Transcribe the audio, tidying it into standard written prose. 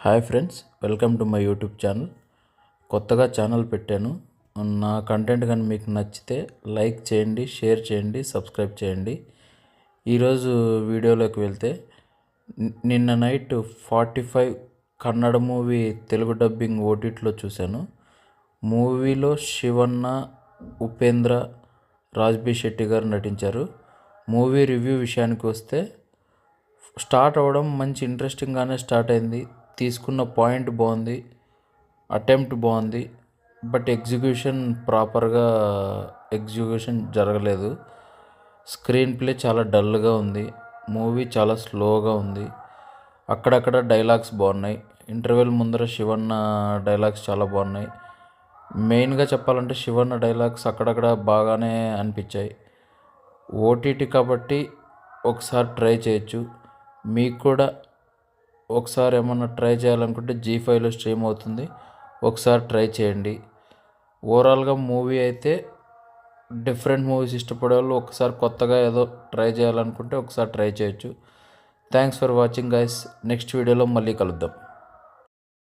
Hi friends, welcome to my YouTube channel. కొత్తగా channel పెట్టాను. నా కంటెంట్ కానీ మీకు నచ్చితే లైక్ చేయండి, షేర్ చేయండి, సబ్స్క్రైబ్ చేయండి. ఈరోజు వీడియోలోకి వెళ్తే నిన్న night 45 Kannada movie Telugu dubbing ఓటీటీలో చూశాను. మూవీలో శివన్న, ఉపేంద్ర, రాజ్బీ శెట్టి గారు నటించారు. మూవీ రివ్యూ విషయానికి వస్తే స్టార్ట్ అవ్వడం మంచి ఇంట్రెస్టింగ్గానే స్టార్ట్ అయింది. తీసుకున్న పాయింట్ బాగుంది, అటెంప్ట్ బాగుంది, బట్ ప్రాపర్గా ఎగ్జిక్యూషన్ జరగలేదు. స్క్రీన్ ప్లే చాలా డల్గా ఉంది. మూవీ చాలా స్లోగా ఉంది. అక్కడక్కడ డైలాగ్స్ బాగున్నాయి. ఇంటర్వెల్ ముందర శివన్న డైలాగ్స్ చాలా బాగున్నాయి. మెయిన్గా చెప్పాలంటే శివన్న డైలాగ్స్ అక్కడక్కడ బాగానే అనిపించాయి. ఓటీటీ కాబట్టి ఒకసారి ట్రై చేయొచ్చు. మీకు కూడా ఒకసారి ఏమన్నా ట్రై చేయాలనుకుంటే G5లో స్ట్రీమ్ అవుతుంది, ఒకసారి ట్రై చేయండి. ఓవరాల్గా మూవీ అయితే డిఫరెంట్ మూవీస్ ఇష్టపడే వాళ్ళు ఒకసారి కొత్తగా ఏదో ట్రై చేయాలనుకుంటే ఒకసారి ట్రై చేయొచ్చు. Thanks for watching guys. Next వీడియోలో మళ్ళీ కలుద్దాం.